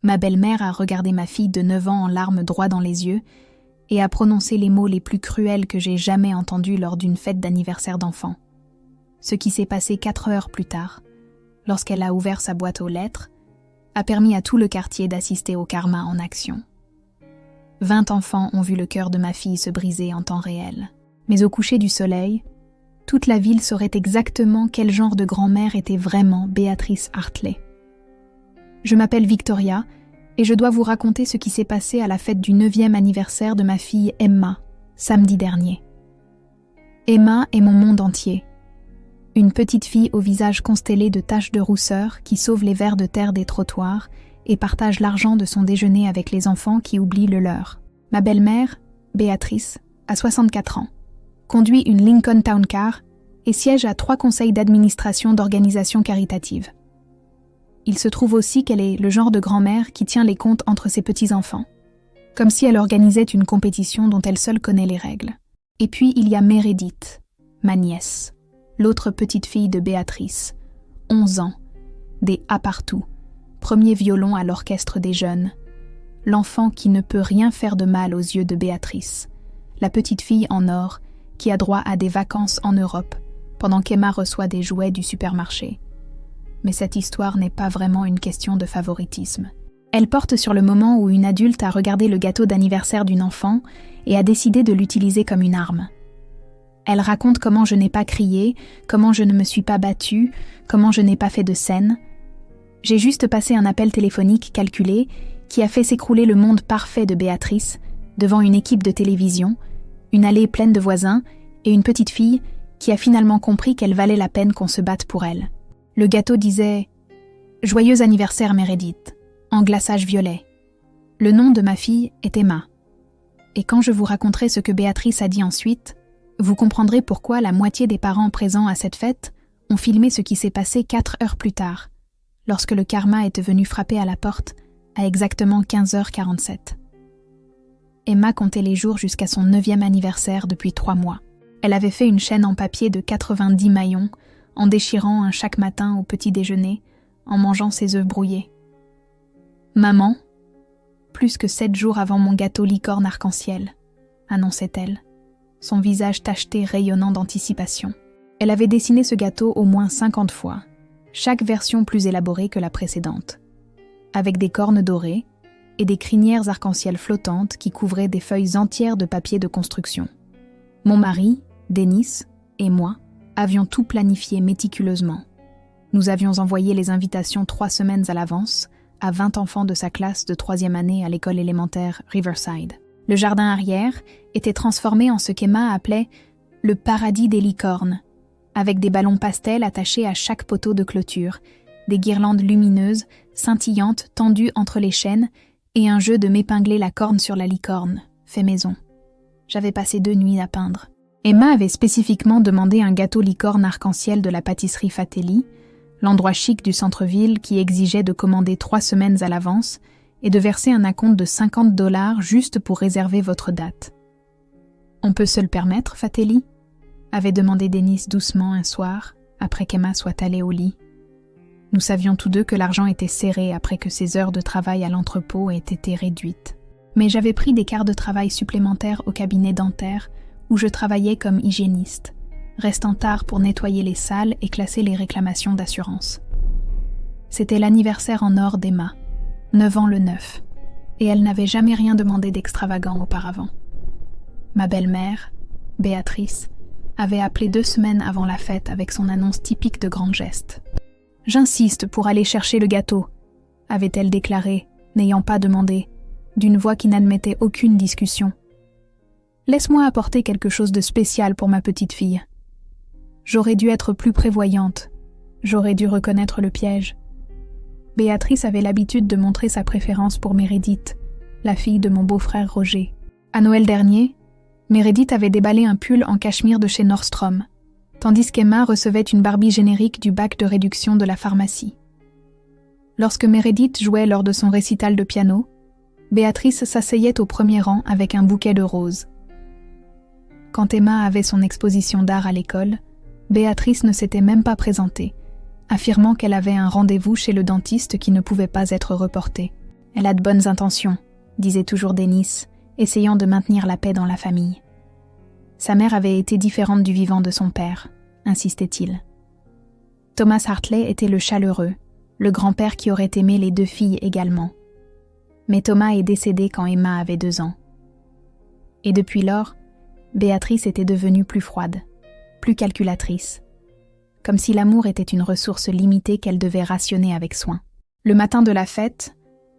Ma belle-mère a regardé ma fille de 9 ans en larmes droit dans les yeux et a prononcé les mots les plus cruels que j'ai jamais entendus lors d'une fête d'anniversaire d'enfant. Ce qui s'est passé 4 heures plus tard, lorsqu'elle a ouvert sa boîte aux lettres, a permis à tout le quartier d'assister au karma en action. 20 enfants ont vu le cœur de ma fille se briser en temps réel. Mais au coucher du soleil, toute la ville saurait exactement quel genre de grand-mère était vraiment Béatrice Hartley. Je m'appelle Victoria et je dois vous raconter ce qui s'est passé à la fête du 9e anniversaire de ma fille Emma, samedi dernier. Emma est mon monde entier. Une petite fille au visage constellé de taches de rousseur qui sauve les vers de terre des trottoirs et partage l'argent de son déjeuner avec les enfants qui oublient le leur. Ma belle-mère, Béatrice, a 64 ans, conduit une Lincoln Town Car et siège à 3 conseils d'administration d'organisations caritatives. Il se trouve aussi qu'elle est le genre de grand-mère qui tient les comptes entre ses petits-enfants, comme si elle organisait une compétition dont elle seule connaît les règles. Et puis il y a Meredith, ma nièce, l'autre petite fille de Béatrice, 11 ans, des A partout, premier violon à l'orchestre des jeunes, l'enfant qui ne peut rien faire de mal aux yeux de Béatrice, la petite fille en or qui a droit à des vacances en Europe pendant qu'Emma reçoit des jouets du supermarché. Mais cette histoire n'est pas vraiment une question de favoritisme. Elle porte sur le moment où une adulte a regardé le gâteau d'anniversaire d'une enfant et a décidé de l'utiliser comme une arme. Elle raconte comment je n'ai pas crié, comment je ne me suis pas battue, comment je n'ai pas fait de scène. J'ai juste passé un appel téléphonique calculé qui a fait s'écrouler le monde parfait de Béatrice devant une équipe de télévision, une allée pleine de voisins et une petite fille qui a finalement compris qu'elle valait la peine qu'on se batte pour elle. Le gâteau disait « Joyeux anniversaire Meredith » en glaçage violet. Le nom de ma fille est Emma. Et quand je vous raconterai ce que Béatrice a dit ensuite, vous comprendrez pourquoi la moitié des parents présents à cette fête ont filmé ce qui s'est passé 4 heures plus tard, lorsque le karma était venu frapper à la porte à exactement 15h47. Emma comptait les jours jusqu'à son 9e anniversaire depuis 3 mois. Elle avait fait une chaîne en papier de 90 maillons, en déchirant un chaque matin au petit déjeuner, en mangeant ses œufs brouillés. Maman, plus que 7 jours avant mon gâteau licorne arc-en-ciel, annonçait-elle, son visage tacheté rayonnant d'anticipation. Elle avait dessiné ce gâteau au moins 50 fois, chaque version plus élaborée que la précédente, avec des cornes dorées et des crinières arc-en-ciel flottantes qui couvraient des feuilles entières de papier de construction. Mon mari, Dennis, et moi avions tout planifié méticuleusement. Nous avions envoyé les invitations 3 semaines à l'avance à 20 enfants de sa classe de 3e année à l'école élémentaire Riverside. Le jardin arrière était transformé en ce qu'Emma appelait « le paradis des licornes », avec des ballons pastels attachés à chaque poteau de clôture, des guirlandes lumineuses, scintillantes, tendues entre les chaînes, et un jeu de m'épingler la corne sur la licorne, fait maison. J'avais passé 2 nuits à peindre. Emma avait spécifiquement demandé un gâteau licorne arc-en-ciel de la pâtisserie Fatelli, l'endroit chic du centre-ville qui exigeait de commander 3 semaines à l'avance et de verser un acompte de $50 juste pour réserver votre date. « On peut se le permettre, Fatelli ?» avait demandé Dennis doucement un soir, après qu'Emma soit allée au lit. Nous savions tous deux que l'argent était serré après que ses heures de travail à l'entrepôt aient été réduites. Mais j'avais pris des quarts de travail supplémentaires au cabinet dentaire où je travaillais comme hygiéniste, restant tard pour nettoyer les salles et classer les réclamations d'assurance. C'était l'anniversaire en or d'Emma, 9 ans le 9, et elle n'avait jamais rien demandé d'extravagant auparavant. Ma belle-mère, Béatrice, avait appelé 2 semaines avant la fête avec son annonce typique de grand geste. « J'insiste pour aller chercher le gâteau », avait-elle déclaré, n'ayant pas demandé, d'une voix qui n'admettait aucune discussion. « Laisse-moi apporter quelque chose de spécial pour ma petite fille. » J'aurais dû être plus prévoyante. J'aurais dû reconnaître le piège. Béatrice avait l'habitude de montrer sa préférence pour Meredith, la fille de mon beau-frère Roger. À Noël dernier, Meredith avait déballé un pull en cachemire de chez Nordstrom, tandis qu'Emma recevait une Barbie générique du bac de réduction de la pharmacie. Lorsque Meredith jouait lors de son récital de piano, Béatrice s'asseyait au premier rang avec un bouquet de roses. Quand Emma avait son exposition d'art à l'école, Béatrice ne s'était même pas présentée, affirmant qu'elle avait un rendez-vous chez le dentiste qui ne pouvait pas être reporté. Elle a de bonnes intentions, disait toujours Dennis, essayant de maintenir la paix dans la famille. Sa mère avait été différente du vivant de son père, insistait-il. Thomas Hartley était le chaleureux, le grand-père qui aurait aimé les 2 filles également. Mais Thomas est décédé quand Emma avait 2 ans. Et depuis lors, Béatrice était devenue plus froide, plus calculatrice, comme si l'amour était une ressource limitée qu'elle devait rationner avec soin. Le matin de la fête,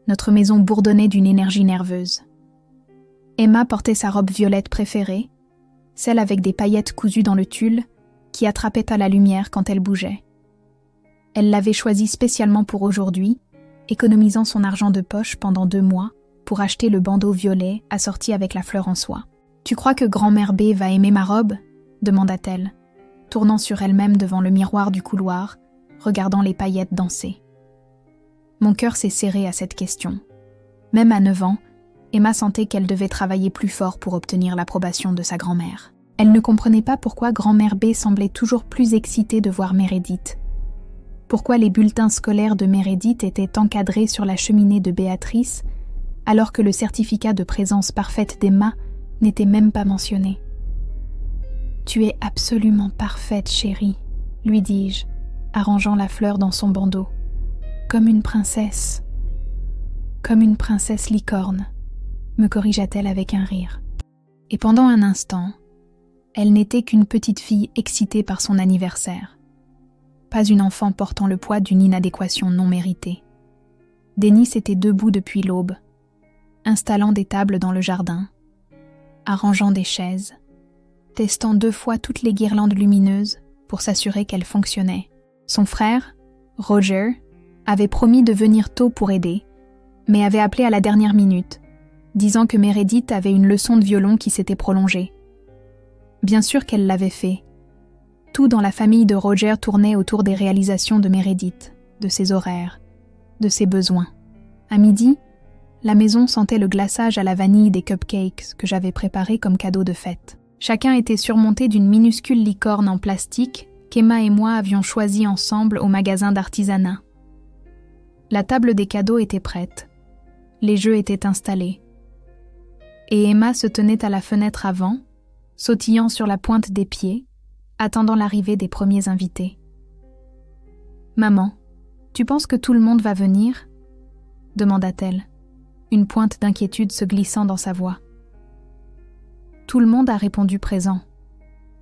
notre maison bourdonnait d'une énergie nerveuse. Emma portait sa robe violette préférée, celle avec des paillettes cousues dans le tulle, qui attrapait à la lumière quand elle bougeait. Elle l'avait choisie spécialement pour aujourd'hui, économisant son argent de poche pendant 2 mois pour acheter le bandeau violet assorti avec la fleur en soie. « Tu crois que grand-mère B va aimer ma robe ?» demanda-t-elle, tournant sur elle-même devant le miroir du couloir, regardant les paillettes danser. Mon cœur s'est serré à cette question. Même à 9 ans, Emma sentait qu'elle devait travailler plus fort pour obtenir l'approbation de sa grand-mère. Elle ne comprenait pas pourquoi grand-mère B semblait toujours plus excitée de voir Meredith. Pourquoi les bulletins scolaires de Meredith étaient encadrés sur la cheminée de Béatrice, alors que le certificat de présence parfaite d'Emma n'était même pas mentionné. « Tu es absolument parfaite, chérie, » lui dis-je, arrangeant la fleur dans son bandeau. « Comme une princesse. »« Comme une princesse licorne », me corrigea-t-elle avec un rire. Et pendant un instant, elle n'était qu'une petite fille excitée par son anniversaire. Pas une enfant portant le poids d'une inadéquation non méritée. Dennis était debout depuis l'aube, installant des tables dans le jardin, arrangeant des chaises, testant 2 fois toutes les guirlandes lumineuses pour s'assurer qu'elles fonctionnaient. Son frère, Roger, avait promis de venir tôt pour aider, mais avait appelé à la dernière minute, disant que Meredith avait une leçon de violon qui s'était prolongée. Bien sûr qu'elle l'avait fait. Tout dans la famille de Roger tournait autour des réalisations de Meredith, de ses horaires, de ses besoins. À midi, la maison sentait le glaçage à la vanille des cupcakes que j'avais préparés comme cadeau de fête. Chacun était surmonté d'une minuscule licorne en plastique qu'Emma et moi avions choisie ensemble au magasin d'artisanat. La table des cadeaux était prête. Les jeux étaient installés. Et Emma se tenait à la fenêtre avant, sautillant sur la pointe des pieds, attendant l'arrivée des premiers invités. « Maman, tu penses que tout le monde va venir ?» demanda-t-elle, une pointe d'inquiétude se glissant dans sa voix. Tout le monde a répondu présent.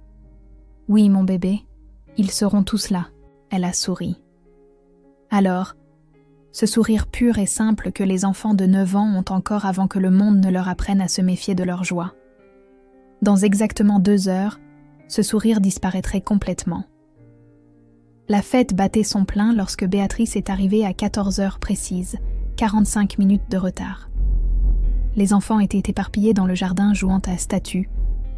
« Oui, mon bébé, ils seront tous là. » Elle a souri. Alors, ce sourire pur et simple que les enfants de 9 ans ont encore avant que le monde ne leur apprenne à se méfier de leur joie. Dans exactement 2 heures, ce sourire disparaîtrait complètement. La fête battait son plein lorsque Béatrice est arrivée à 14 heures précises, 45 minutes de retard. Les enfants étaient éparpillés dans le jardin jouant à statues,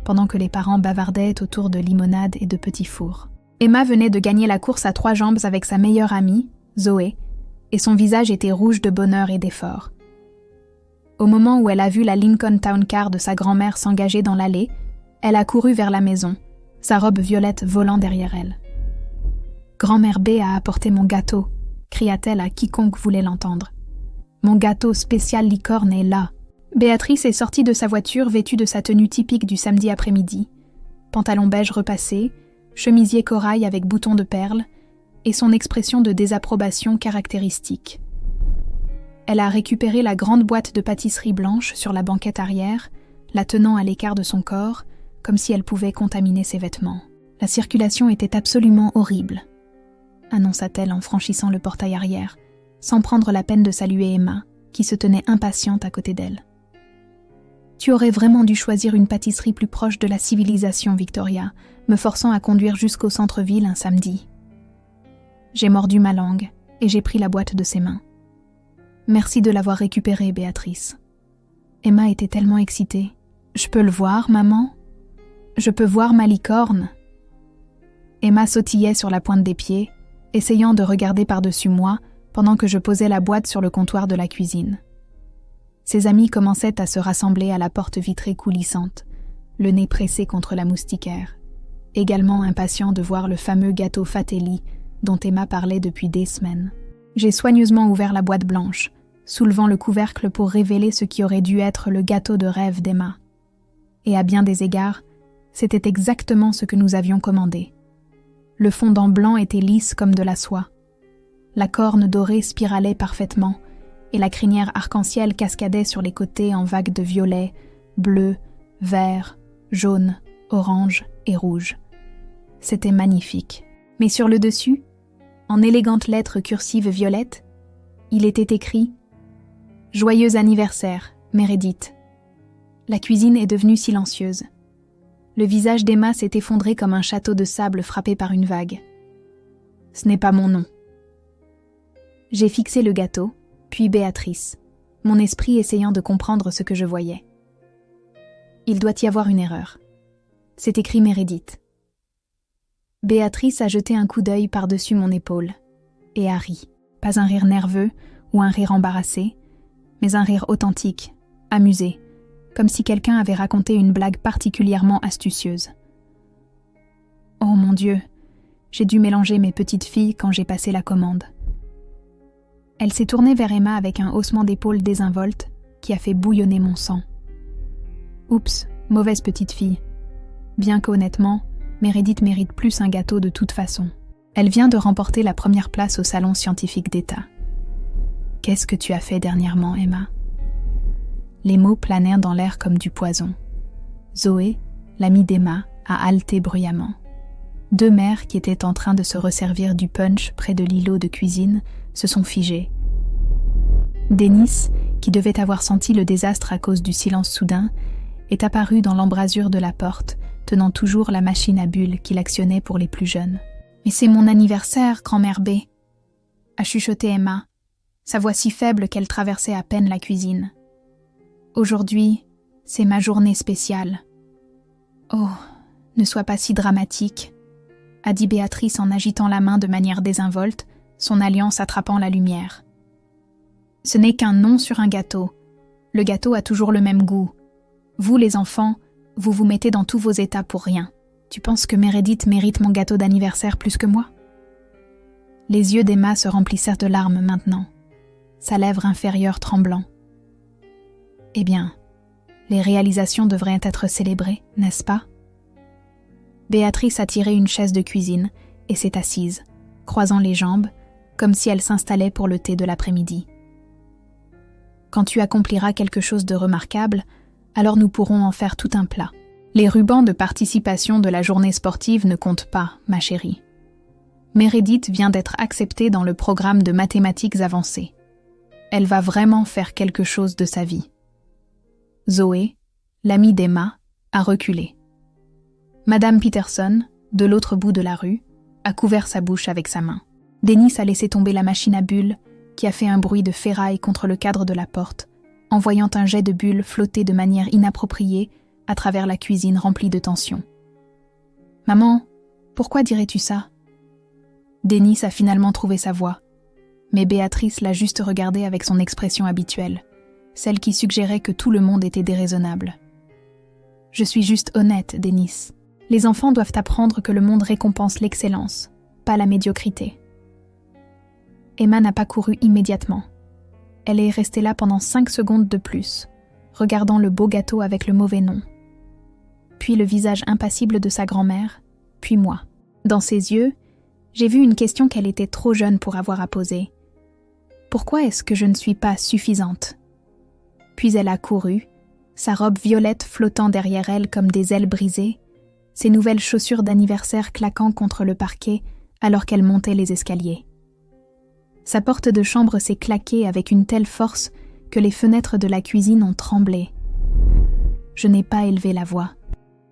pendant que les parents bavardaient autour de limonades et de petits fours. Emma venait de gagner la course à 3 jambes avec sa meilleure amie, Zoé, et son visage était rouge de bonheur et d'effort. Au moment où elle a vu la Lincoln Town Car de sa grand-mère s'engager dans l'allée, elle a couru vers la maison, sa robe violette volant derrière elle. « Grand-mère B a apporté mon gâteau », cria-t-elle à quiconque voulait l'entendre. « Mon gâteau spécial licorne est là ». Béatrice est sortie de sa voiture vêtue de sa tenue typique du samedi après-midi, pantalon beige repassé, chemisier corail avec boutons de perles, et son expression de désapprobation caractéristique. Elle a récupéré la grande boîte de pâtisserie blanche sur la banquette arrière, la tenant à l'écart de son corps, comme si elle pouvait contaminer ses vêtements. La circulation était absolument horrible, annonça-t-elle en franchissant le portail arrière, sans prendre la peine de saluer Emma, qui se tenait impatiente à côté d'elle. Tu aurais vraiment dû choisir une pâtisserie plus proche de la civilisation, Victoria, me forçant à conduire jusqu'au centre-ville un samedi. J'ai mordu ma langue et j'ai pris la boîte de ses mains. Merci de l'avoir récupérée, Béatrice. Emma était tellement excitée. Je peux le voir, maman ? Je peux voir ma licorne ? Emma sautillait sur la pointe des pieds, essayant de regarder par-dessus moi pendant que je posais la boîte sur le comptoir de la cuisine. Ses amis commençaient à se rassembler à la porte vitrée coulissante, le nez pressé contre la moustiquaire, également impatients de voir le fameux gâteau Fatelli dont Emma parlait depuis des semaines. J'ai soigneusement ouvert la boîte blanche, soulevant le couvercle pour révéler ce qui aurait dû être le gâteau de rêve d'Emma. Et à bien des égards, c'était exactement ce que nous avions commandé. Le fondant blanc était lisse comme de la soie. La corne dorée spiralait parfaitement, et la crinière arc-en-ciel cascadait sur les côtés en vagues de violet, bleu, vert, jaune, orange et rouge. C'était magnifique. Mais sur le dessus, en élégantes lettres cursives violettes, il était écrit « Joyeux anniversaire, Meredith ». La cuisine est devenue silencieuse. Le visage d'Emma s'est effondré comme un château de sable frappé par une vague. « Ce n'est pas mon nom. » J'ai fixé le gâteau, puis Béatrice, mon esprit essayant de comprendre ce que je voyais. Il doit y avoir une erreur. C'est écrit Meredith. Béatrice a jeté un coup d'œil par-dessus mon épaule et a ri. Pas un rire nerveux ou un rire embarrassé, mais un rire authentique, amusé, comme si quelqu'un avait raconté une blague particulièrement astucieuse. Oh mon Dieu, j'ai dû mélanger mes petites filles quand j'ai passé la commande. Elle s'est tournée vers Emma avec un haussement d'épaule désinvolte qui a fait bouillonner mon sang. Oups, mauvaise petite fille. Bien qu'honnêtement, Meredith mérite plus un gâteau de toute façon. Elle vient de remporter la première place au salon scientifique d'État. Qu'est-ce que tu as fait dernièrement, Emma ? Les mots planèrent dans l'air comme du poison. Zoé, l'amie d'Emma, a haleté bruyamment. Deux mères qui étaient en train de se resservir du punch près de l'îlot de cuisine se sont figées. Denis, qui devait avoir senti le désastre à cause du silence soudain, est apparu dans l'embrasure de la porte, tenant toujours la machine à bulles qu'il actionnait pour les plus jeunes. « Mais c'est mon anniversaire, grand-mère B !» a chuchoté Emma, sa voix si faible qu'elle traversait à peine la cuisine. « Aujourd'hui, c'est ma journée spéciale. »« Oh, ne sois pas si dramatique !» a dit Béatrice en agitant la main de manière désinvolte, son alliance attrapant la lumière. « Ce n'est qu'un nom sur un gâteau. Le gâteau a toujours le même goût. Vous, les enfants, vous vous mettez dans tous vos états pour rien. Tu penses que Meredith mérite mon gâteau d'anniversaire plus que moi ?» Les yeux d'Emma se remplissèrent de larmes maintenant, sa lèvre inférieure tremblant. « Eh bien, les réalisations devraient être célébrées, n'est-ce pas ?» Béatrice a tiré une chaise de cuisine et s'est assise, croisant les jambes, comme si elle s'installait pour le thé de l'après-midi. « Quand tu accompliras quelque chose de remarquable, alors nous pourrons en faire tout un plat. Les rubans de participation de la journée sportive ne comptent pas, ma chérie. Meredith vient d'être acceptée dans le programme de mathématiques avancées. Elle va vraiment faire quelque chose de sa vie. » Zoé, l'amie d'Emma, a reculé. Madame Peterson, de l'autre bout de la rue, a couvert sa bouche avec sa main. Denis a laissé tomber la machine à bulles, qui a fait un bruit de ferraille contre le cadre de la porte, en voyant un jet de bulles flotter de manière inappropriée à travers la cuisine remplie de tension. « Maman, pourquoi dirais-tu ça ?» Denis a finalement trouvé sa voix, mais Béatrice l'a juste regardé avec son expression habituelle, celle qui suggérait que tout le monde était déraisonnable. « Je suis juste honnête, Denis. Les enfants doivent apprendre que le monde récompense l'excellence, pas la médiocrité. » Emma n'a pas couru immédiatement. Elle est restée là pendant 5 secondes de plus, regardant le beau gâteau avec le mauvais nom. Puis le visage impassible de sa grand-mère, puis moi. Dans ses yeux, j'ai vu une question qu'elle était trop jeune pour avoir à poser. Pourquoi est-ce que je ne suis pas suffisante ? Puis elle a couru, sa robe violette flottant derrière elle comme des ailes brisées, ses nouvelles chaussures d'anniversaire claquant contre le parquet alors qu'elle montait les escaliers. Sa porte de chambre s'est claquée avec une telle force que les fenêtres de la cuisine ont tremblé. Je n'ai pas élevé la voix.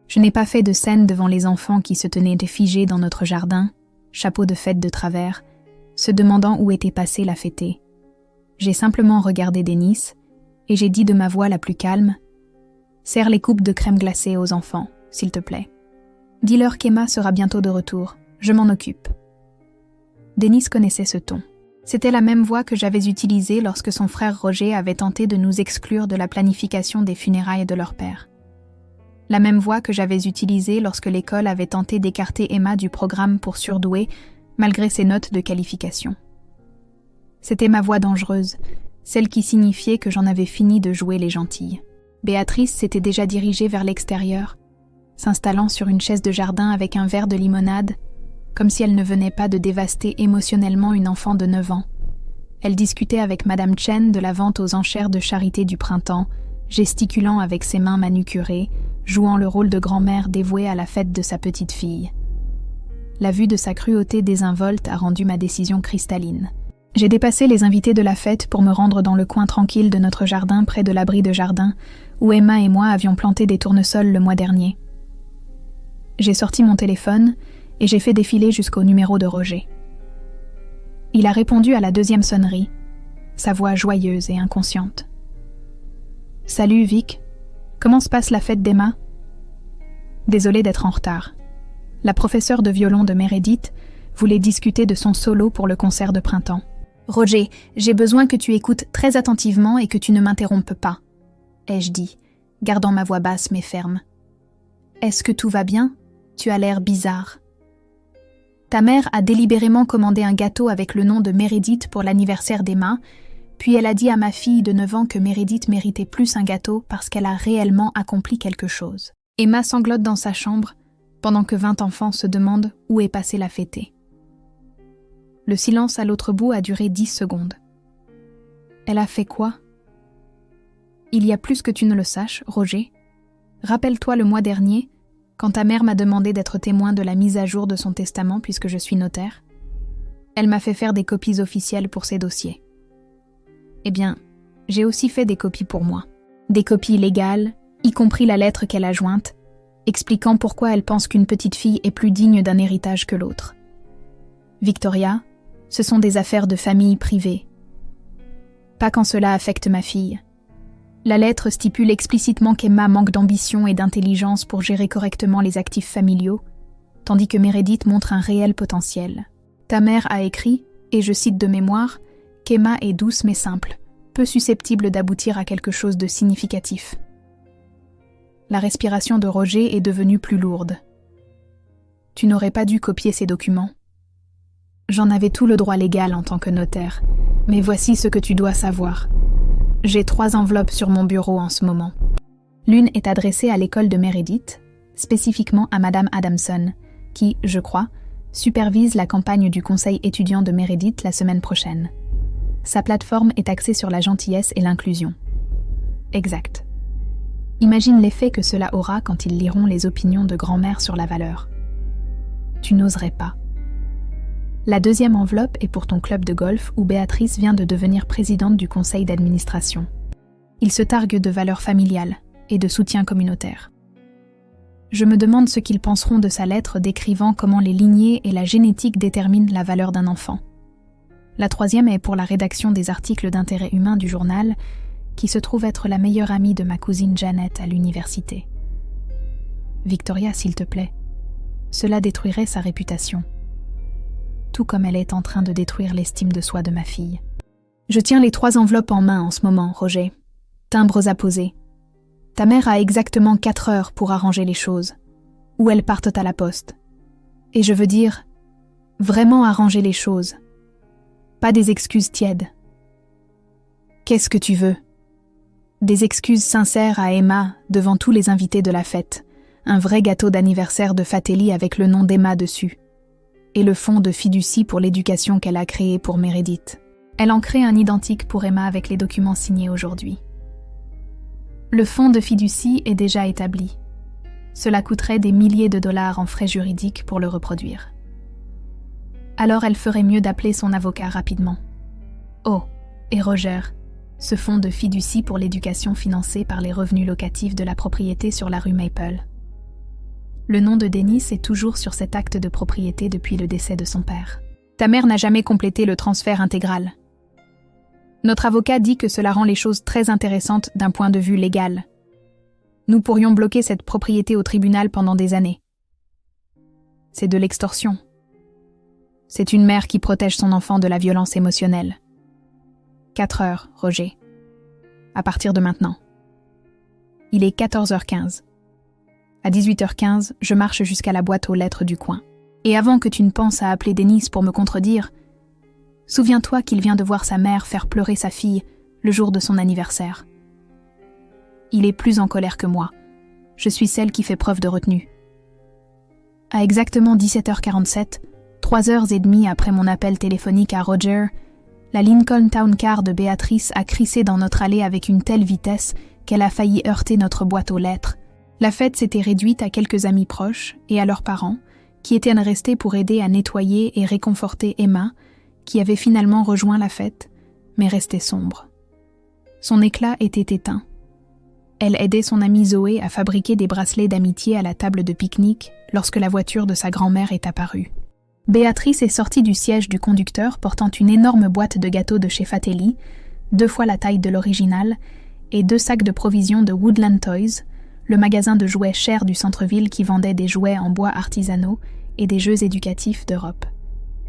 Je n'ai pas fait de scène devant les enfants qui se tenaient figés dans notre jardin, chapeau de fête de travers, se demandant où était passée la fêtée. J'ai simplement regardé Denis et j'ai dit de ma voix la plus calme « Serre les coupes de crème glacée aux enfants, s'il te plaît. Dis-leur qu'Emma sera bientôt de retour, je m'en occupe. » Denis connaissait ce ton. C'était la même voix que j'avais utilisée lorsque son frère Roger avait tenté de nous exclure de la planification des funérailles de leur père. La même voix que j'avais utilisée lorsque l'école avait tenté d'écarter Emma du programme pour surdoués malgré ses notes de qualification. C'était ma voix dangereuse, celle qui signifiait que j'en avais fini de jouer les gentilles. Béatrice s'était déjà dirigée vers l'extérieur, s'installant sur une chaise de jardin avec un verre de limonade, comme si elle ne venait pas de dévaster émotionnellement une enfant de 9 ans. Elle discutait avec Madame Chen de la vente aux enchères de charité du printemps, gesticulant avec ses mains manucurées, jouant le rôle de grand-mère dévouée à la fête de sa petite fille. La vue de sa cruauté désinvolte a rendu ma décision cristalline. J'ai dépassé les invités de la fête pour me rendre dans le coin tranquille de notre jardin près de l'abri de jardin, où Emma et moi avions planté des tournesols le mois dernier. J'ai sorti mon téléphone et j'ai fait défiler jusqu'au numéro de Roger. Il a répondu à la 2e sonnerie, sa voix joyeuse et inconsciente. « Salut Vic, comment se passe la fête d'Emma ?» Désolée d'être en retard. La professeure de violon de Meredith voulait discuter de son solo pour le concert de printemps. « Roger, j'ai besoin que tu écoutes très attentivement et que tu ne m'interrompes pas, » ai-je dit, gardant ma voix basse mais ferme. « Est-ce que tout va bien ? Tu as l'air bizarre. » Ta mère a délibérément commandé un gâteau avec le nom de Meredith pour l'anniversaire d'Emma, puis elle a dit à ma fille de 9 ans que Meredith méritait plus un gâteau parce qu'elle a réellement accompli quelque chose. Emma sanglote dans sa chambre, pendant que 20 enfants se demandent où est passée la fêtée. Le silence à l'autre bout a duré 10 secondes. Elle a fait quoi ? Il y a plus que tu ne le saches, Roger. Rappelle-toi le mois dernier, quand ta mère m'a demandé d'être témoin de la mise à jour de son testament puisque je suis notaire. Elle m'a fait faire des copies officielles pour ses dossiers. Eh bien, j'ai aussi fait des copies pour moi. Des copies légales, y compris la lettre qu'elle a jointe, expliquant pourquoi elle pense qu'une petite fille est plus digne d'un héritage que l'autre. Victoria, ce sont des affaires de famille privées. Pas quand cela affecte ma fille. La lettre stipule explicitement qu'Emma manque d'ambition et d'intelligence pour gérer correctement les actifs familiaux, tandis que Meredith montre un réel potentiel. Ta mère a écrit, et je cite de mémoire, qu'Emma est douce mais simple, peu susceptible d'aboutir à quelque chose de significatif. La respiration de Roger est devenue plus lourde. Tu n'aurais pas dû copier ces documents. J'en avais tout le droit légal en tant que notaire, mais voici ce que tu dois savoir. J'ai 3 enveloppes sur mon bureau en ce moment. L'une est adressée à l'école de Meredith, spécifiquement à Madame Adamson, qui, je crois, supervise la campagne du conseil étudiant de Meredith la semaine prochaine. Sa plateforme est axée sur la gentillesse et l'inclusion. Exact. Imagine l'effet que cela aura quand ils liront les opinions de grand-mère sur la valeur. Tu n'oserais pas. La 2e enveloppe est pour ton club de golf où Béatrice vient de devenir présidente du conseil d'administration. Ils se targuent de valeurs familiales et de soutien communautaire. Je me demande ce qu'ils penseront de sa lettre décrivant comment les lignées et la génétique déterminent la valeur d'un enfant. La 3e est pour la rédaction des articles d'intérêt humain du journal, qui se trouve être la meilleure amie de ma cousine Janet à l'université. Victoria, s'il te plaît, cela détruirait sa réputation. Tout comme elle est en train de détruire l'estime de soi de ma fille. Je tiens les 3 enveloppes en main en ce moment, Roger. Timbres apposés. Ta mère a exactement 4 heures pour arranger les choses, ou elles partent à la poste. Et je veux dire, vraiment arranger les choses. Pas des excuses tièdes. Qu'est-ce que tu veux ? Des excuses sincères à Emma devant tous les invités de la fête. Un vrai gâteau d'anniversaire de Fatelli avec le nom d'Emma dessus. Et le fonds de fiducie pour l'éducation qu'elle a créé pour Meredith. Elle en crée un identique pour Emma avec les documents signés aujourd'hui. Le fonds de fiducie est déjà établi. Cela coûterait des milliers de dollars en frais juridiques pour le reproduire. Alors elle ferait mieux d'appeler son avocat rapidement. Oh, et Roger, ce fonds de fiducie pour l'éducation financé par les revenus locatifs de la propriété sur la rue Maple. Le nom de Dennis est toujours sur cet acte de propriété depuis le décès de son père. Ta mère n'a jamais complété le transfert intégral. Notre avocat dit que cela rend les choses très intéressantes d'un point de vue légal. Nous pourrions bloquer cette propriété au tribunal pendant des années. C'est de l'extorsion. C'est une mère qui protège son enfant de la violence émotionnelle. 4 heures, Roger. À partir de maintenant. Il est 14h15. À 18h15, je marche jusqu'à la boîte aux lettres du coin. Et avant que tu ne penses à appeler Dennis pour me contredire, souviens-toi qu'il vient de voir sa mère faire pleurer sa fille le jour de son anniversaire. Il est plus en colère que moi. Je suis celle qui fait preuve de retenue. À exactement 17h47, 3h30 après mon appel téléphonique à Roger, la Lincoln Town Car de Béatrice a crissé dans notre allée avec une telle vitesse qu'elle a failli heurter notre boîte aux lettres. La fête s'était réduite à quelques amis proches et à leurs parents, qui étaient restés pour aider à nettoyer et réconforter Emma, qui avait finalement rejoint la fête, mais restait sombre. Son éclat était éteint. Elle aidait son amie Zoé à fabriquer des bracelets d'amitié à la table de pique-nique lorsque la voiture de sa grand-mère est apparue. Béatrice est sortie du siège du conducteur portant une énorme boîte de gâteaux de chez Fatelli, 2 fois la taille de l'original, et 2 sacs de provisions de Woodland Toys, le magasin de jouets chers du centre-ville qui vendait des jouets en bois artisanaux et des jeux éducatifs d'Europe.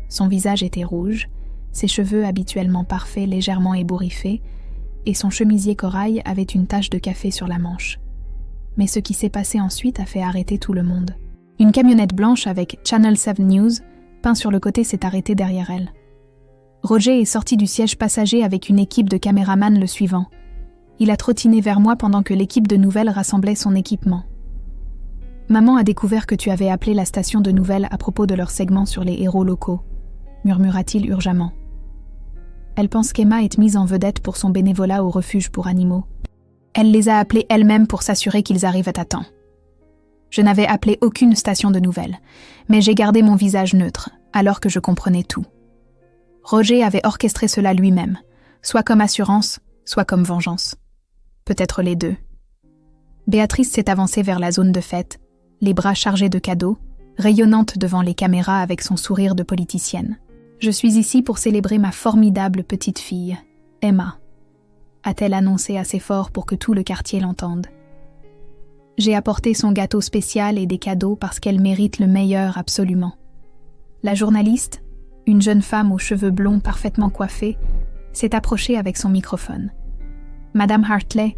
Son visage était rouge, ses cheveux habituellement parfaits légèrement ébouriffés, et son chemisier corail avait une tache de café sur la manche. Mais ce qui s'est passé ensuite a fait arrêter tout le monde. Une camionnette blanche avec Channel 7 News, peint sur le côté, s'est arrêtée derrière elle. Roger est sorti du siège passager avec une équipe de caméramans le suivant. Il a trottiné vers moi pendant que l'équipe de nouvelles rassemblait son équipement. « Maman a découvert que tu avais appelé la station de nouvelles à propos de leur segment sur les héros locaux, » murmura-t-il urgemment. Elle pense qu'Emma est mise en vedette pour son bénévolat au refuge pour animaux. Elle les a appelés elle-même pour s'assurer qu'ils arrivent à temps. Je n'avais appelé aucune station de nouvelles, mais j'ai gardé mon visage neutre, alors que je comprenais tout. Roger avait orchestré cela lui-même, soit comme assurance, soit comme vengeance. Peut-être les deux. Béatrice s'est avancée vers la zone de fête, les bras chargés de cadeaux, rayonnante devant les caméras avec son sourire de politicienne. « Je suis ici pour célébrer ma formidable petite fille, Emma », a-t-elle annoncé assez fort pour que tout le quartier l'entende. J'ai apporté son gâteau spécial et des cadeaux parce qu'elle mérite le meilleur absolument. La journaliste, une jeune femme aux cheveux blonds parfaitement coiffés, s'est approchée avec son microphone. « Madame Hartley,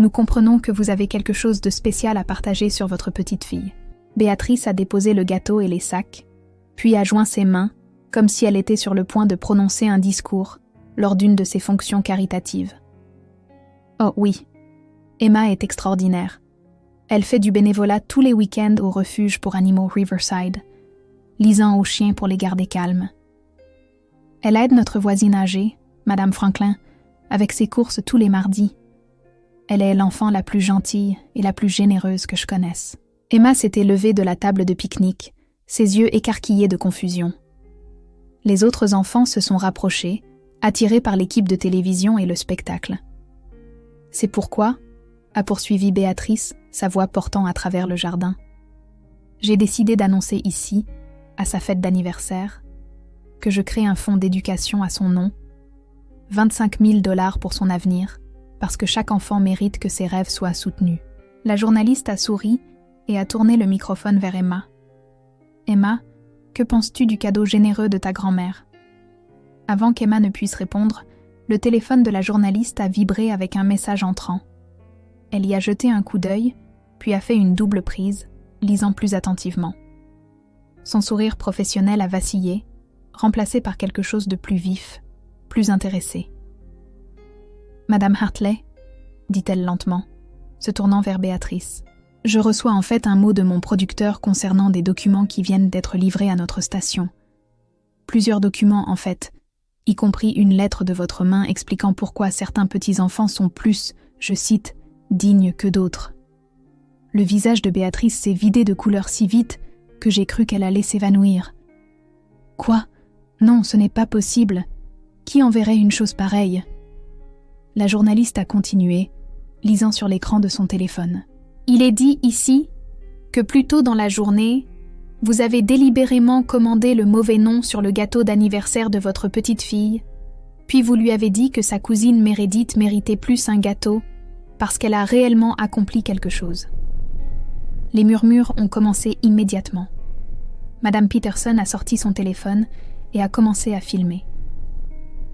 nous comprenons que vous avez quelque chose de spécial à partager sur votre petite fille. » Béatrice a déposé le gâteau et les sacs, puis a joint ses mains, comme si elle était sur le point de prononcer un discours lors d'une de ses fonctions caritatives. « Oh oui, Emma est extraordinaire. Elle fait du bénévolat tous les week-ends au refuge pour animaux Riverside, lisant aux chiens pour les garder calmes. Elle aide notre voisine âgée, Madame Franklin, avec ses courses tous les mardis. Elle est l'enfant la plus gentille et la plus généreuse que je connaisse. » Emma s'était levée de la table de pique-nique, ses yeux écarquillés de confusion. Les autres enfants se sont rapprochés, attirés par l'équipe de télévision et le spectacle. « C'est pourquoi, » a poursuivi Béatrice, sa voix portant à travers le jardin, « j'ai décidé d'annoncer ici, à sa fête d'anniversaire, que je crée un fonds d'éducation à son nom, 25 000 $ pour son avenir, parce que chaque enfant mérite que ses rêves soient soutenus. » La journaliste a souri et a tourné le microphone vers Emma. « Emma, que penses-tu du cadeau généreux de ta grand-mère » Avant qu'Emma ne puisse répondre, le téléphone de la journaliste a vibré avec un message entrant. Elle y a jeté un coup d'œil, puis a fait une double prise, lisant plus attentivement. Son sourire professionnel a vacillé, remplacé par quelque chose de plus vif, plus intéressé. « Madame Hartley » dit-elle lentement, se tournant vers Béatrice. « Je reçois en fait un mot de mon producteur concernant des documents qui viennent d'être livrés à notre station. Plusieurs documents en fait, y compris une lettre de votre main expliquant pourquoi certains petits-enfants sont plus, je cite, dignes que d'autres. » Le visage de Béatrice s'est vidé de couleur si vite que j'ai cru qu'elle allait s'évanouir. « Quoi ? Non, ce n'est pas possible. Qui enverrait une chose pareille ?» La journaliste a continué, lisant sur l'écran de son téléphone. « Il est dit ici que plus tôt dans la journée, vous avez délibérément commandé le mauvais nom sur le gâteau d'anniversaire de votre petite fille, puis vous lui avez dit que sa cousine Meredith méritait plus un gâteau parce qu'elle a réellement accompli quelque chose. » Les murmures ont commencé immédiatement. Madame Peterson a sorti son téléphone et a commencé à filmer.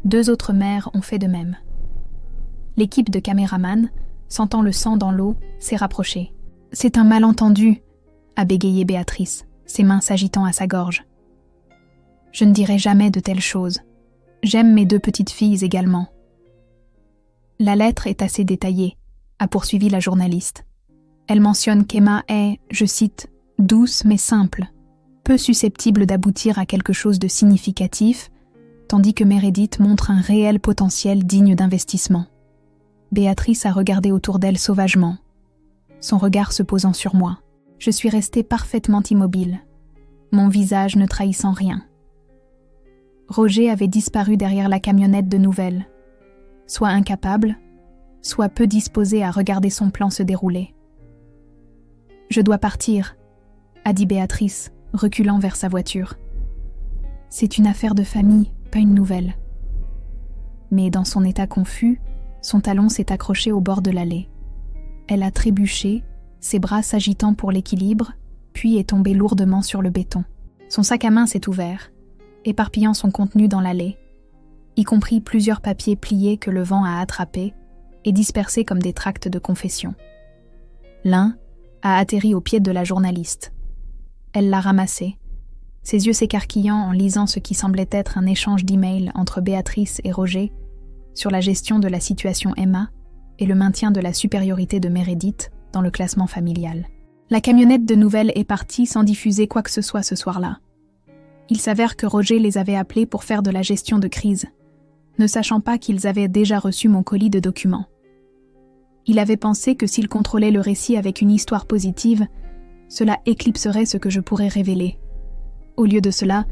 2 autres mères ont fait de même. L'équipe de caméramans, sentant le sang dans l'eau, s'est rapprochée. « C'est un malentendu », a bégayé Béatrice, ses mains s'agitant à sa gorge. « Je ne dirai jamais de telles choses. J'aime mes 2 petites filles également. » La lettre est assez détaillée, a poursuivi la journaliste. Elle mentionne qu'Emma est, je cite, « douce mais simple », peu susceptible d'aboutir à quelque chose de significatif, tandis que Meredith montre un réel potentiel digne d'investissement. Béatrice a regardé autour d'elle sauvagement, son regard se posant sur moi. Je suis restée parfaitement immobile, mon visage ne trahissant rien. Roger avait disparu derrière la camionnette de nouvelles, soit incapable, soit peu disposé à regarder son plan se dérouler. « Je dois partir », a dit Béatrice, reculant vers sa voiture. « C'est une affaire de famille, pas une nouvelle. » Mais dans son état confus, son talon s'est accroché au bord de l'allée. Elle a trébuché, ses bras s'agitant pour l'équilibre, puis est tombée lourdement sur le béton. Son sac à main s'est ouvert, éparpillant son contenu dans l'allée, y compris plusieurs papiers pliés que le vent a attrapés et dispersés comme des tracts de confession. L'un a atterri au pied de la journaliste. Elle l'a ramassé, ses yeux s'écarquillant en lisant ce qui semblait être un échange d'emails entre Béatrice et Roger sur la gestion de la situation Emma et le maintien de la supériorité de Meredith dans le classement familial. La camionnette de nouvelles est partie sans diffuser quoi que ce soit ce soir-là. Il s'avère que Roger les avait appelés pour faire de la gestion de crise, ne sachant pas qu'ils avaient déjà reçu mon colis de documents. Il avait pensé que s'il contrôlait le récit avec une histoire positive, cela éclipserait ce que je pourrais révéler. Au lieu de cela,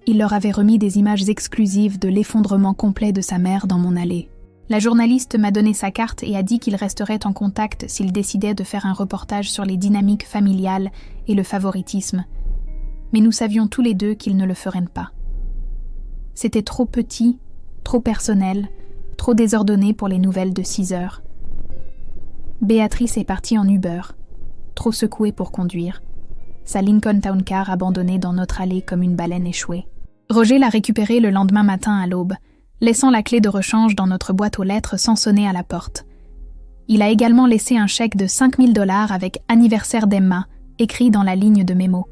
il leur avait remis des images exclusives de l'effondrement complet de sa mère dans mon allée. La journaliste m'a donné sa carte et a dit qu'il resterait en contact s'il décidait de faire un reportage sur les dynamiques familiales et le favoritisme, mais nous savions tous les deux qu'il ne le ferait pas. C'était trop petit, trop personnel, trop désordonné pour les nouvelles de 6 heures. Béatrice est partie en Uber, trop secouée pour conduire, sa Lincoln Town Car abandonnée dans notre allée comme une baleine échouée. Roger l'a récupérée le lendemain matin à l'aube, laissant la clé de rechange dans notre boîte aux lettres sans sonner à la porte. Il a également laissé un chèque de 5 000 $ avec « Anniversaire d'Emma » écrit dans la ligne de mémo.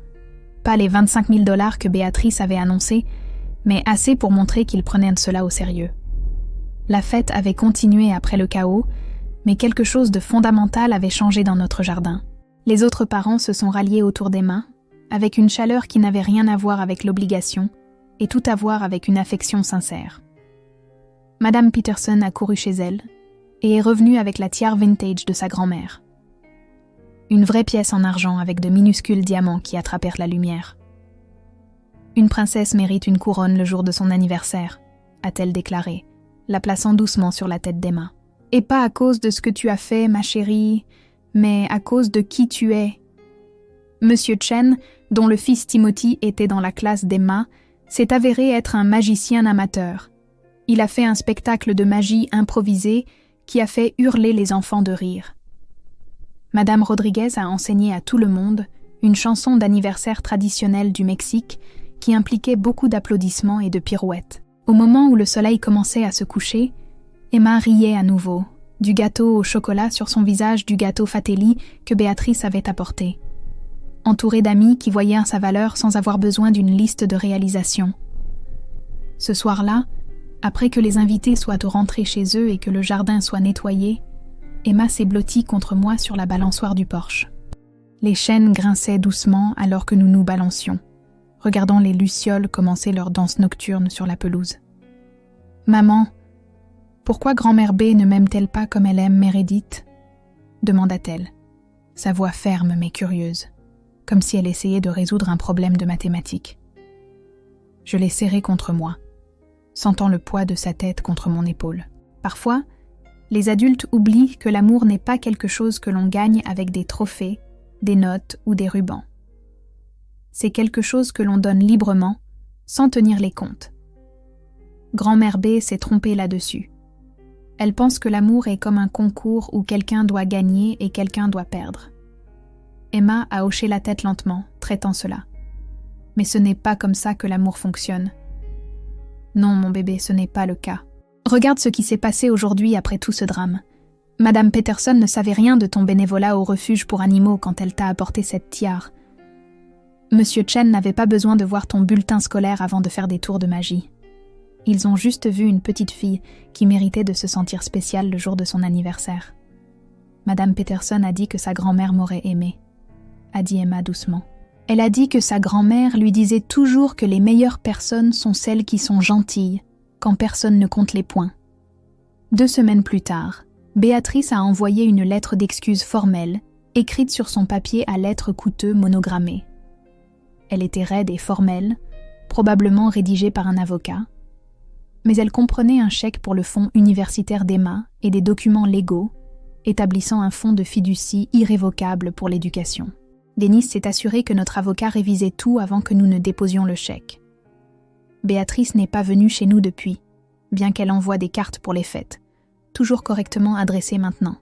Pas les 25 000 $ que Béatrice avait annoncés, mais assez pour montrer qu'il prenait cela au sérieux. La fête avait continué après le chaos, mais quelque chose de fondamental avait changé dans notre jardin. Les autres parents se sont ralliés autour d'Emma, avec une chaleur qui n'avait rien à voir avec l'obligation, et tout à voir avec une affection sincère. Madame Peterson a couru chez elle, et est revenue avec la tiare vintage de sa grand-mère. Une vraie pièce en argent avec de minuscules diamants qui attrapèrent la lumière. « Une princesse mérite une couronne le jour de son anniversaire », a-t-elle déclaré, la plaçant doucement sur la tête d'Emma. « Et pas à cause de ce que tu as fait, ma chérie, mais à cause de qui tu es. » Monsieur Chen, dont le fils Timothy était dans la classe d'Emma, s'est avéré être un magicien amateur. Il a fait un spectacle de magie improvisé qui a fait hurler les enfants de rire. Madame Rodriguez a enseigné à tout le monde une chanson d'anniversaire traditionnelle du Mexique qui impliquait beaucoup d'applaudissements et de pirouettes. Au moment où le soleil commençait à se coucher, Emma riait à nouveau, du gâteau au chocolat sur son visage du gâteau Fatelli que Béatrice avait apporté. Entourée d'amis qui voyaient sa valeur sans avoir besoin d'une liste de réalisations. Ce soir-là, après que les invités soient rentrés chez eux et que le jardin soit nettoyé, Emma s'est blottie contre moi sur la balançoire du porche. Les chênes grinçaient doucement alors que nous nous balancions, regardant les lucioles commencer leur danse nocturne sur la pelouse. « Maman, pourquoi grand-mère B ne m'aime-t-elle pas comme elle aime Meredith ?» demanda-t-elle, sa voix ferme mais curieuse, comme si elle essayait de résoudre un problème de mathématiques. Je l'ai serrée contre moi, sentant le poids de sa tête contre mon épaule. Parfois, les adultes oublient que l'amour n'est pas quelque chose que l'on gagne avec des trophées, des notes ou des rubans. C'est quelque chose que l'on donne librement, sans tenir les comptes. Grand-mère B s'est trompée là-dessus. Elle pense que l'amour est comme un concours où quelqu'un doit gagner et quelqu'un doit perdre. Emma a hoché la tête lentement, traitant cela. Mais ce n'est pas comme ça que l'amour fonctionne. Non, mon bébé, ce n'est pas le cas. Regarde ce qui s'est passé aujourd'hui après tout ce drame. Madame Peterson ne savait rien de ton bénévolat au refuge pour animaux quand elle t'a apporté cette tiare. Monsieur Chen n'avait pas besoin de voir ton bulletin scolaire avant de faire des tours de magie. Ils ont juste vu une petite fille qui méritait de se sentir spéciale le jour de son anniversaire. Madame Peterson a dit que sa grand-mère m'aurait aimée, a dit Emma doucement. Elle a dit que sa grand-mère lui disait toujours que les meilleures personnes sont celles qui sont gentilles, quand personne ne compte les points. 2 semaines plus tard, Béatrice a envoyé une lettre d'excuse formelle, écrite sur son papier à lettres coûteux monogrammées. Elle était raide et formelle, probablement rédigée par un avocat, mais elle comprenait un chèque pour le fonds universitaire d'Emma et des documents légaux, établissant un fonds de fiducie irrévocable pour l'éducation. Denis s'est assuré que notre avocat révisait tout avant que nous ne déposions le chèque. Béatrice n'est pas venue chez nous depuis, bien qu'elle envoie des cartes pour les fêtes, toujours correctement adressées maintenant,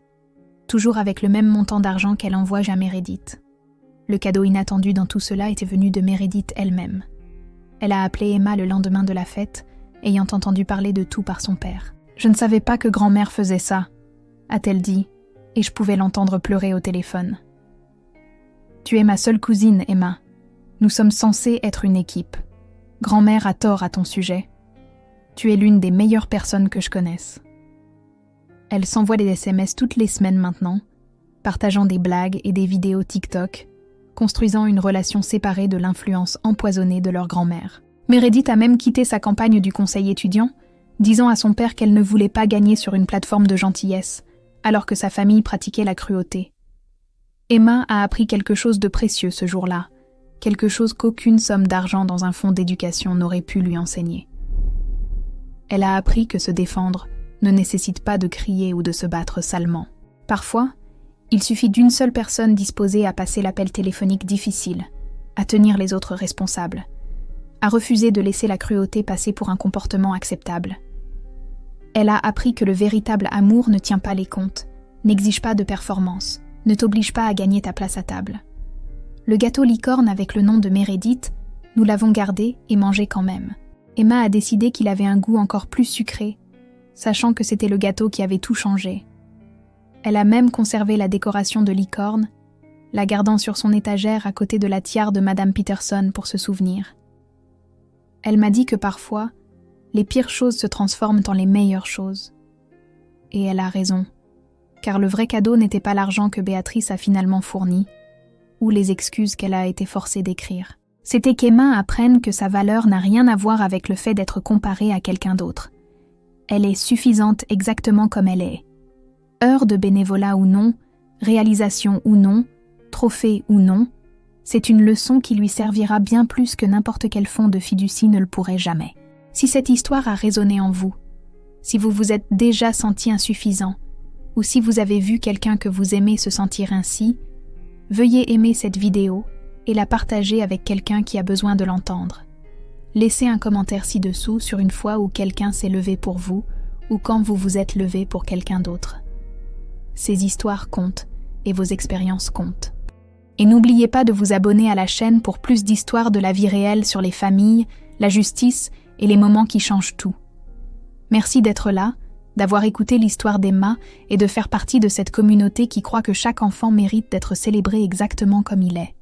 toujours avec le même montant d'argent qu'elle envoie à Meredith. Le cadeau inattendu dans tout cela était venu de Meredith elle-même. Elle a appelé Emma le lendemain de la fête, ayant entendu parler de tout par son père. « Je ne savais pas que grand-mère faisait ça », a-t-elle dit, et je pouvais l'entendre pleurer au téléphone. « Tu es ma seule cousine, Emma. Nous sommes censés être une équipe. Grand-mère a tort à ton sujet. Tu es l'une des meilleures personnes que je connaisse. » Elle s'envoie des SMS toutes les semaines maintenant, partageant des blagues et des vidéos TikTok, construisant une relation séparée de l'influence empoisonnée de leur grand-mère. Meredith a même quitté sa campagne du conseil étudiant, disant à son père qu'elle ne voulait pas gagner sur une plateforme de gentillesse, alors que sa famille pratiquait la cruauté. Emma a appris quelque chose de précieux ce jour-là, quelque chose qu'aucune somme d'argent dans un fonds d'éducation n'aurait pu lui enseigner. Elle a appris que se défendre ne nécessite pas de crier ou de se battre salement. Parfois, il suffit d'une seule personne disposée à passer l'appel téléphonique difficile, à tenir les autres responsables, à refuser de laisser la cruauté passer pour un comportement acceptable. Elle a appris que le véritable amour ne tient pas les comptes, n'exige pas de performance, ne t'oblige pas à gagner ta place à table. Le gâteau licorne avec le nom de Meredith, nous l'avons gardé et mangé quand même. Emma a décidé qu'il avait un goût encore plus sucré, sachant que c'était le gâteau qui avait tout changé. Elle a même conservé la décoration de licorne, la gardant sur son étagère à côté de la tiare de Madame Peterson pour se souvenir. Elle m'a dit que parfois, les pires choses se transforment en les meilleures choses. Et elle a raison, car le vrai cadeau n'était pas l'argent que Béatrice a finalement fourni, ou les excuses qu'elle a été forcée d'écrire. C'était qu'Emma apprenne que sa valeur n'a rien à voir avec le fait d'être comparée à quelqu'un d'autre. Elle est suffisante exactement comme elle est. Heure de bénévolat ou non, réalisation ou non, trophée ou non, c'est une leçon qui lui servira bien plus que n'importe quel fonds de fiducie ne le pourrait jamais. Si cette histoire a résonné en vous, si vous vous êtes déjà senti insuffisant, ou si vous avez vu quelqu'un que vous aimez se sentir ainsi, veuillez aimer cette vidéo et la partager avec quelqu'un qui a besoin de l'entendre. Laissez un commentaire ci-dessous sur une fois où quelqu'un s'est levé pour vous ou quand vous vous êtes levé pour quelqu'un d'autre. Ces histoires comptent et vos expériences comptent. Et n'oubliez pas de vous abonner à la chaîne pour plus d'histoires de la vie réelle sur les familles, la justice et les moments qui changent tout. Merci d'être là, d'avoir écouté l'histoire d'Emma et de faire partie de cette communauté qui croit que chaque enfant mérite d'être célébré exactement comme il est.